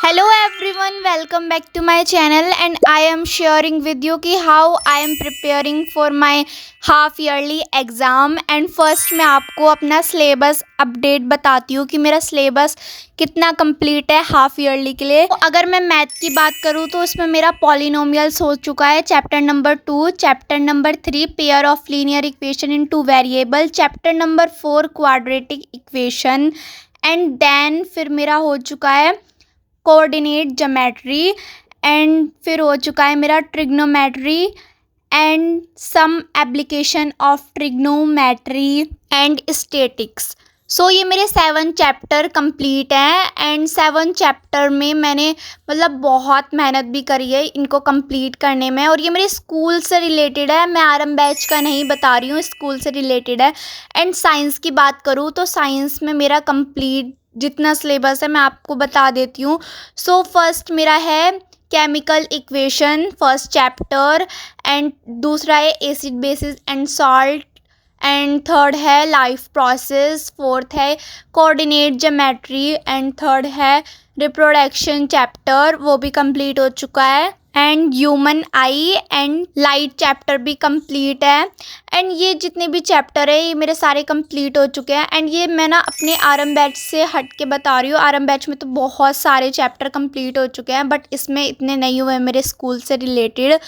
Hello everyone, welcome back to my channel and I am sharing with you कि how I am preparing for my half yearly exam. And first मैं आपको अपना syllabus update बताती हूँ कि मेरा syllabus कितना कंप्लीट है हाफ ईयरली के लिए। तो अगर मैं मैथ की बात करूँ तो उसमें मेरा पॉलिनोमियल्स हो चुका है chapter number 2, chapter number 3 pair of linear equation in two variable, chapter number 4 quadratic equation, and then फिर मेरा हो चुका है कोऑर्डिनेट ज्योमेट्री, एंड फिर हो चुका है मेरा trigonometry and some application of trigonometry and statics. So ये मेरे 7 चैप्टर कंप्लीट हैं एंड 7 चैप्टर में मैंने बहुत मेहनत भी करी है इनको कंप्लीट करने में। और ये मेरे स्कूल से रिलेटेड है, मैं आरएम बैच का नहीं बता रही हूँ, स्कूल से रिलेटेड है। एंड साइंस की बात करूँ तो साइंस में मेरा कंप्लीट जितना सिलेबस है मैं आपको बता देती हूँ। सो फर्स्ट मेरा है chemical equation first chapter, and दूसरा है acid basis and salt, and third है लाइफ प्रोसेस, फोर्थ है कोऑर्डिनेट ज्योमेट्री, एंड थर्ड है रिप्रोडक्शन चैप्टर, वो भी कंप्लीट हो चुका है, and human I and light chapter भी कंप्लीट है। एंड ये जितने भी चैप्टर है ये मेरे सारे कंप्लीट हो चुके हैं। एंड ये मैं ना अपने आरएम बैच से हट के बता रही हूँ, आरएम बैच में तो बहुत सारे चैप्टर कंप्लीट हो चुके हैं बट इसमें इतने नहीं हुए मेरे स्कूल से रिलेटेड।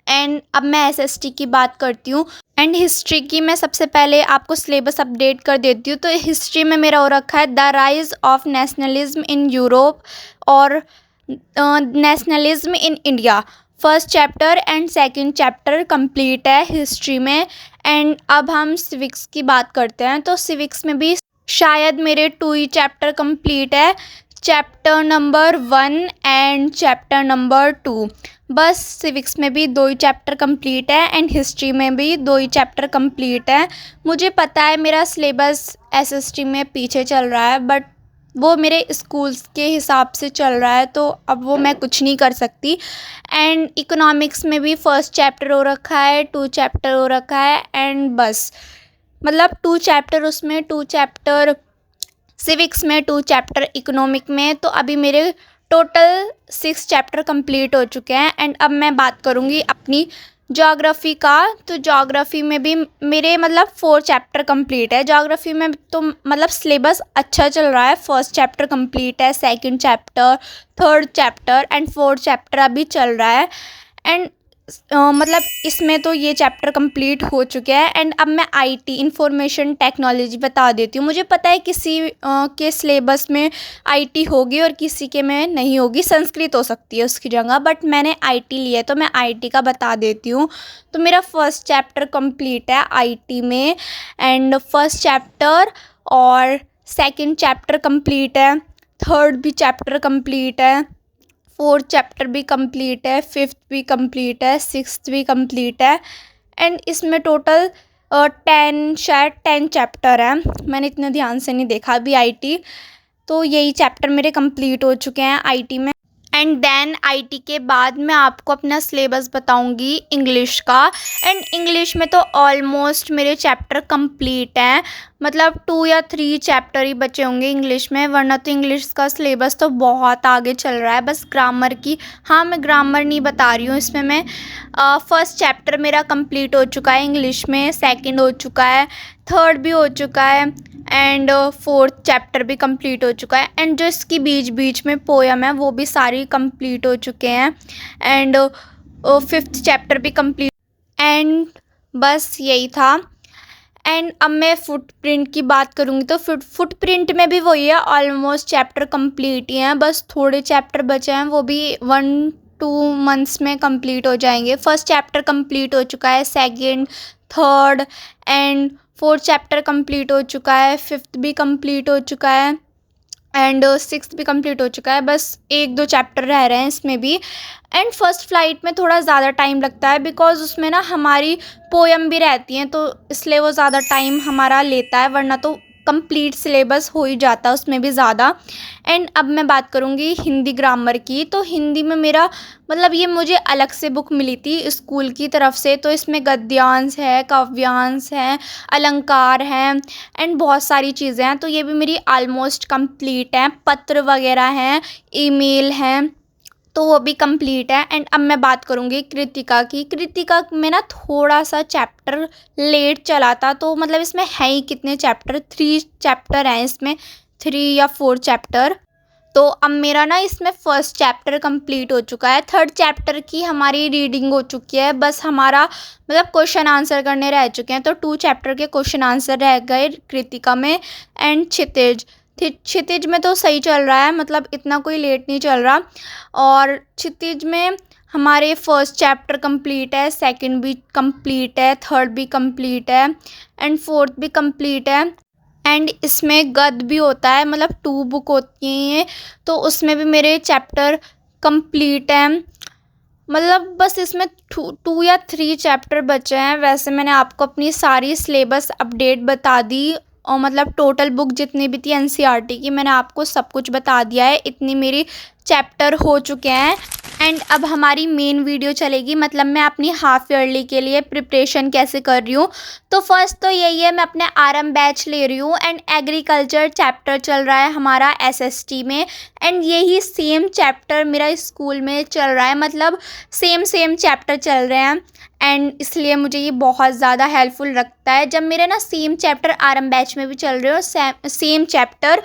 एंड अब मैं एसएसटी की बात करती हूँ। एंड हिस्ट्री की मैं सबसे पहले आपको सिलेबस अपडेट कर देती हूँ। तो हिस्ट्री में मेरा हो रखा है the rise of nationalism in Europe और nationalism in India, first chapter and second chapter complete है हिस्ट्री में। एंड अब हम सिविक्स की बात करते हैं। तो सिविक्स में भी शायद मेरे 2 ही चैप्टर कंप्लीट है, chapter number 1 and chapter number 2। बस सिविक्स में भी 2 ही चैप्टर कंप्लीट है एंड हिस्ट्री में भी 2 ही चैप्टर कंप्लीट है। मुझे पता है मेरा सिलेबस एसएसटी में पीछे चल रहा है बट वो मेरे स्कूल्स के हिसाब से चल रहा है तो अब वो मैं कुछ नहीं कर सकती। एंड इकोनॉमिक्स में भी फर्स्ट चैप्टर हो रखा है, 2 चैप्टर हो रखा है, एंड बस 2 चैप्टर उसमें, 2 चैप्टर सिविक्स में, 2 चैप्टर इकोनॉमिक में। तो अभी मेरे टोटल 6 चैप्टर कंप्लीट हो चुके हैं। एंड अब मैं बात करूँगी अपनी ज्योग्राफी का। तो ज्योग्राफी में भी मेरे 4 चैप्टर कंप्लीट है। ज्योग्राफी में तो सिलेबस अच्छा चल रहा है, फर्स्ट चैप्टर कंप्लीट है, second chapter, third chapter and fourth chapter अभी चल रहा है। एंड इसमें तो ये चैप्टर कंप्लीट हो चुके हैं। एंड अब मैं आईटी इंफॉर्मेशन टेक्नोलॉजी बता देती हूँ। मुझे पता है किसी के सिलेबस में आईटी होगी और किसी के में नहीं होगी, संस्कृत हो सकती है उसकी जगह, बट मैंने आईटी लिया है तो मैं आईटी का बता देती हूँ। तो मेरा फर्स्ट चैप्टर कंप्लीट है आईटी में, एंड फर्स्ट चैप्टर और सेकंड चैप्टर कंप्लीट है, थर्ड भी चैप्टर कंप्लीट है, फोर्थ चैप्टर भी कंप्लीट है, फिफ्थ भी कंप्लीट है, सिक्स्थ भी कंप्लीट है। एंड इसमें टोटल 10 चैप्टर हैं, मैंने इतने ध्यान से नहीं देखा अभी आईटी। तो यही चैप्टर मेरे कंप्लीट हो चुके हैं आईटी में। एंड देन आईटी के बाद मैं आपको अपना सिलेबस बताऊंगी इंग्लिश का। एंड इंग्लिश में तो ऑलमोस्ट मेरे चैप्टर कंप्लीट हैं, 2 या 3 चैप्टर ही बचे होंगे इंग्लिश में, वरना तो इंग्लिश का सिलेबस तो बहुत आगे चल रहा है। बस ग्रामर की, हाँ मैं ग्रामर नहीं बता रही हूँ इसमें, मैं फर्स्ट चैप्टर मेरा कंप्लीट हो चुका है इंग्लिश में, सेकंड हो चुका है, थर्ड भी हो चुका है, एंड फोर्थ चैप्टर भी कंप्लीट हो चुका है। एंड जो इसकी बीच बीच में पोयम है वो भी सारी कंप्लीट हो चुके हैं। एंड फिफ्थ चैप्टर भी कंप्लीट, एंड बस यही था। एंड अब मैं फुटप्रिंट की बात करूँगी तो फुटप्रिंट में भी वही है, ऑलमोस्ट चैप्टर कंप्लीट ही हैं, बस थोड़े चैप्टर बचे हैं, वो भी 1-2 मंथ्स में कंप्लीट हो जाएंगे। फर्स्ट चैप्टर कंप्लीट हो चुका है, second, third and fourth chapter complete हो चुका है, फिफ्थ भी कंप्लीट हो चुका है, एंड सिक्स्थ भी कंप्लीट हो चुका है, बस 1-2 चैप्टर रह रहे हैं इसमें भी। एंड फर्स्ट फ्लाइट में थोड़ा ज़्यादा टाइम लगता है बिकॉज उसमें ना हमारी पोयम भी रहती हैं तो इसलिए वो ज़्यादा टाइम हमारा लेता है, वरना तो कंप्लीट सिलेबस हो ही जाता है उसमें भी ज़्यादा। एंड अब मैं बात करूँगी हिंदी ग्रामर की। तो हिंदी में मेरा मतलब ये मुझे अलग से बुक मिली थी स्कूल की तरफ से, तो इसमें गद्यांश है, काव्यांश है, अलंकार हैं एंड बहुत सारी चीज़ें हैं। तो ये भी मेरी ऑलमोस्ट कंप्लीट है, पत्र वगैरह हैं, ईमेल हैं, तो वो भी कंप्लीट है। एंड अब मैं बात करूँगी कृतिका की। कृतिका में ना थोड़ा सा चैप्टर लेट चला था, तो मतलब इसमें है ही कितने चैप्टर, 3 चैप्टर हैं इसमें, 3 या 4 चैप्टर। तो अब मेरा ना इसमें फर्स्ट चैप्टर कंप्लीट हो चुका है, थर्ड चैप्टर की हमारी रीडिंग हो चुकी है, बस हमारा मतलब क्वेश्चन आंसर करने रह चुके हैं। तो 2 चैप्टर के क्वेश्चन आंसर रह गए कृतिका में। एंड क्षितिज, क्षितिज में तो सही चल रहा है, मतलब इतना कोई लेट नहीं चल रहा। और क्षितिज में हमारे फर्स्ट चैप्टर कंप्लीट है, सेकंड भी कंप्लीट है, थर्ड भी कंप्लीट है एंड फोर्थ भी कंप्लीट है। एंड इसमें गद्य भी होता है, मतलब 2 बुक होती हैं, तो उसमें भी मेरे चैप्टर कंप्लीट हैं। मतलब बस इसमें 2 या 3 चैप्टर बचे हैं। वैसे मैंने आपको अपनी सारी सिलेबस अपडेट बता दी, और मतलब टोटल बुक जितनी भी थी एनसीईआरटी की मैंने आपको सब कुछ बता दिया है, इतनी मेरी चैप्टर हो चुके हैं। एंड अब हमारी मेन वीडियो चलेगी, मतलब मैं अपनी हाफ ईयरली के लिए प्रिपरेशन कैसे कर रही हूँ। तो फर्स्ट तो यही है, मैं अपने आरएम बैच ले रही हूँ एंड एग्रीकल्चर चैप्टर चल रहा है हमारा एसएसटी में। एंड यही सेम चैप्टर मेरा स्कूल में चल रहा है, मतलब सेम चैप्टर चल रहे हैं। एंड इसलिए मुझे ये बहुत ज़्यादा हेल्पफुल लगता है जब मेरे ना सेम चैप्टर आरएम बैच में भी चल रहे हो, सेम चैप्टर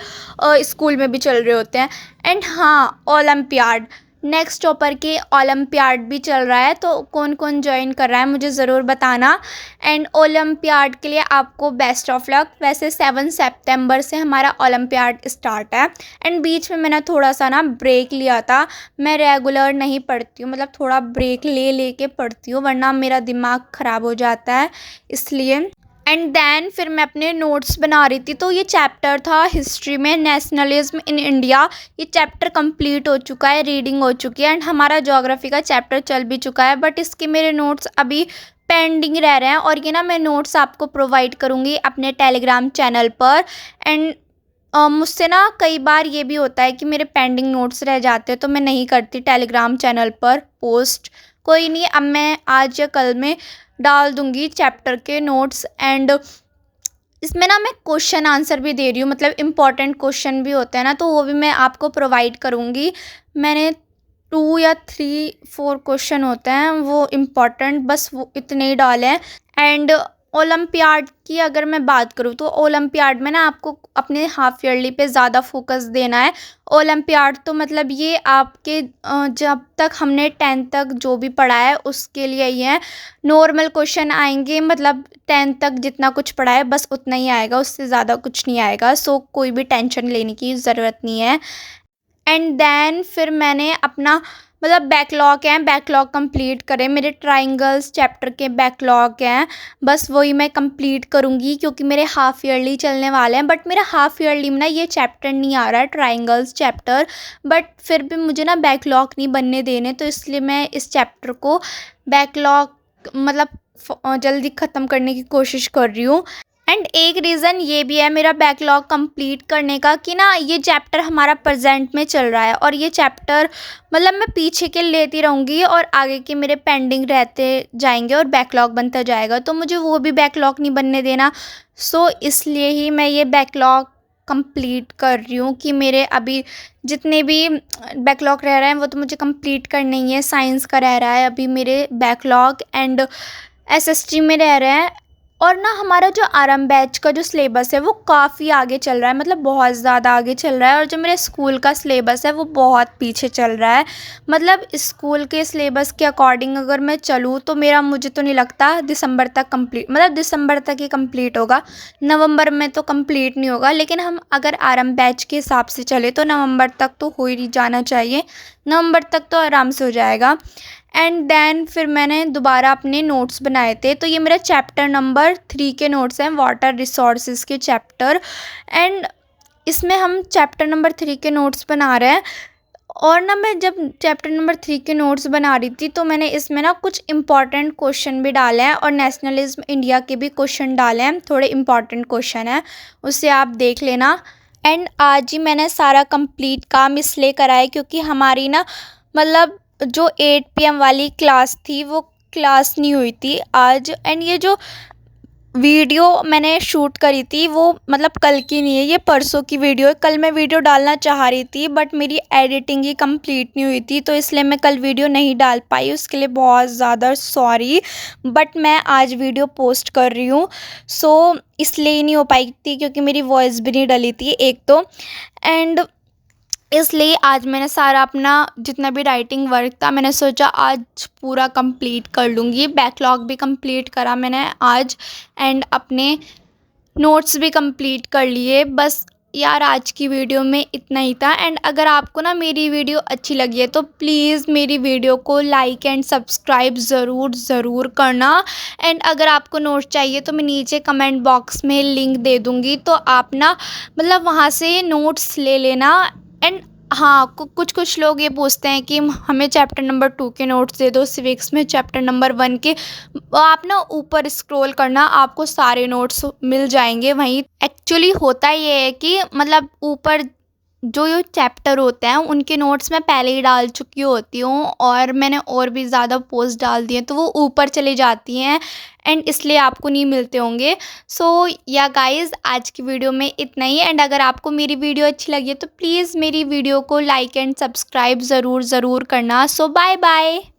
स्कूल में भी चल रहे होते हैं। एंड हाँ, ओलंपियाड, नेक्स्ट टॉपर के ओलंपियाड भी चल रहा है, तो कौन कौन ज्वाइन कर रहा है मुझे ज़रूर बताना। एंड ओलंपियाड के लिए आपको बेस्ट ऑफ लक। वैसे 7 सितंबर से हमारा ओलंपियाड स्टार्ट है। एंड बीच में मैंने थोड़ा सा ना ब्रेक लिया था, मैं रेगुलर नहीं पढ़ती हूँ, मतलब थोड़ा ब्रेक ले के पढ़ती हूँ, वरना मेरा दिमाग ख़राब हो जाता है इसलिए। एंड देन फिर मैं अपने नोट्स बना रही थी, तो ये चैप्टर था हिस्ट्री में नेशनलिज्म इन इंडिया, ये चैप्टर कंप्लीट हो चुका है, रीडिंग हो चुकी है। एंड हमारा ज्योग्राफी का चैप्टर चल भी चुका है, बट इसके मेरे नोट्स अभी पेंडिंग रह रहे हैं, और ये ना मैं नोट्स आपको प्रोवाइड करूँगी अपने टेलीग्राम चैनल पर। एंड मुझसे ना कई बार ये भी होता है कि मेरे पेंडिंग नोट्स रह जाते हैं, तो मैं नहीं करती टेलीग्राम चैनल पर पोस्ट। कोई नहीं, अब मैं आज या कल में डाल दूँगी चैप्टर के नोट्स। एंड इसमें ना मैं क्वेश्चन आंसर भी दे रही हूँ, मतलब इम्पॉर्टेंट क्वेश्चन भी होते हैं ना, तो वो भी मैं आपको प्रोवाइड करूँगी। मैंने 2 या 3-4 क्वेश्चन होते हैं वो इम्पॉर्टेंट, बस वो इतने ही डाले हैं। एंड ओलंपियाड की अगर मैं बात करूँ, तो ओलंपियाड में ना आपको अपने हाफ ईयरली पे ज़्यादा फोकस देना है। ओलंपियाड तो मतलब ये आपके जब तक हमने 10th तक जो भी पढ़ा है उसके लिए ही है। नॉर्मल क्वेश्चन आएंगे, मतलब 10th तक जितना कुछ पढ़ा है बस उतना ही आएगा, उससे ज़्यादा कुछ नहीं आएगा। सो कोई भी टेंशन लेने की ज़रूरत नहीं है। एंड देन फिर मैंने अपना मतलब बैकलॉग हैं, बैकलॉग कंप्लीट करें, मेरे ट्राइंगल्स चैप्टर के बैकलॉग हैं, बस वही मैं कंप्लीट करूँगी क्योंकि मेरे हाफ ईयरली चलने वाले हैं। बट मेरा हाफ ईयरली में ना ये चैप्टर नहीं आ रहा है, ट्राइंगल्स चैप्टर, बट फिर भी मुझे ना बैकलॉग नहीं बनने देने, तो इसलिए मैं इस चैप्टर को बैकलॉग मतलब जल्दी ख़त्म करने की कोशिश कर रही हूँ। एंड एक रीज़न ये भी है मेरा बैकलॉग कंप्लीट करने का कि ना ये चैप्टर हमारा प्रेजेंट में चल रहा है, और ये चैप्टर मतलब मैं पीछे के लेती रहूँगी और आगे के मेरे पेंडिंग रहते जाएंगे और बैकलॉग बनता जाएगा, तो मुझे वो भी बैकलॉग नहीं बनने देना। सो इसलिए ही मैं ये बैकलॉग कंप्लीट कर रही हूँ कि मेरे अभी जितने भी बैकलॉग रह रहे हैं वो तो मुझे कंप्लीट करना ही है। साइंस का रह रहा है अभी मेरे बैकलॉग, एंड एसएसटी में रह रहे हैं। और ना हमारा जो आरएम बैच का जो सिलेबस है वो काफ़ी आगे चल रहा है, मतलब बहुत ज़्यादा आगे चल रहा है, और जो मेरे स्कूल का सिलेबस है वो बहुत पीछे चल रहा है। मतलब स्कूल के सिलेबस के अकॉर्डिंग अगर मैं चलूँ तो मेरा मुझे तो नहीं लगता दिसंबर तक कंप्लीट, मतलब दिसंबर तक ही कंप्लीट होगा, नवंबर में तो कंप्लीट नहीं होगा। लेकिन हम अगर आरएम बैच के हिसाब से चले तो नवंबर तक तो हो ही जाना चाहिए, नवंबर तक तो आराम से हो जाएगा। एंड देन फिर मैंने दोबारा अपने नोट्स बनाए थे, तो ये मेरा चैप्टर नंबर 3 के नोट्स हैं, वाटर रिसोर्सेज के चैप्टर। एंड इसमें हम चैप्टर नंबर 3 के नोट्स बना रहे हैं, और ना मैं जब चैप्टर नंबर 3 के नोट्स बना रही थी तो मैंने इसमें ना कुछ इम्पॉर्टेंट क्वेश्चन भी डाले हैं और नेशनलिज्म इंडिया के भी क्वेश्चन डाले हैं, थोड़े इम्पॉर्टेंट क्वेश्चन हैं, उससे आप देख लेना। एंड आज ही मैंने सारा कंप्लीट काम इसलिए करा है क्योंकि हमारी ना मतलब जो 8 PM वाली क्लास थी वो क्लास नहीं हुई थी आज। एंड ये जो वीडियो मैंने शूट करी थी वो मतलब कल की नहीं है, ये परसों की वीडियो है। कल मैं वीडियो डालना चाह रही थी बट मेरी एडिटिंग ही कंप्लीट नहीं हुई थी, तो इसलिए मैं कल वीडियो नहीं डाल पाई, उसके लिए बहुत ज़्यादा सॉरी। बट मैं आज वीडियो पोस्ट कर रही हूँ, सो इसलिए ही नहीं हो पाई थी क्योंकि मेरी वॉइस भी नहीं डली थी एक तो। एंड इसलिए आज मैंने सारा अपना जितना भी राइटिंग वर्क था मैंने सोचा आज पूरा कंप्लीट कर लूँगी। बैकलॉग भी कंप्लीट करा मैंने आज एंड अपने नोट्स भी कंप्लीट कर लिए। बस यार आज की वीडियो में इतना ही था। एंड अगर आपको ना मेरी वीडियो अच्छी लगी है तो प्लीज़ मेरी वीडियो को लाइक एंड सब्सक्राइब ज़रूर करना। एंड अगर आपको नोट्स चाहिए तो मैं नीचे कमेंट बॉक्स में लिंक दे दूँगी, तो आप ना मतलब वहाँ से नोट्स ले लेना। एंड हाँ, कुछ लोग ये पूछते हैं कि हमें चैप्टर नंबर 2 के नोट्स दे दो, सिविक्स में चैप्टर नंबर 1 के। आप ना ऊपर स्क्रॉल करना, आपको सारे नोट्स मिल जाएंगे वहीं। एक्चुअली होता ये है कि मतलब ऊपर जो ये चैप्टर होते हैं उनके नोट्स मैं पहले ही डाल चुकी होती हूँ और मैंने और भी ज़्यादा पोस्ट डाल दिए हैं तो वो ऊपर चली जाती हैं एंड इसलिए आपको नहीं मिलते होंगे। सो या गाइज़ आज की वीडियो में इतना ही। एंड अगर आपको मेरी वीडियो अच्छी लगी है तो प्लीज़ मेरी वीडियो को लाइक एंड सब्सक्राइब ज़रूर करना। सो बाय बाय।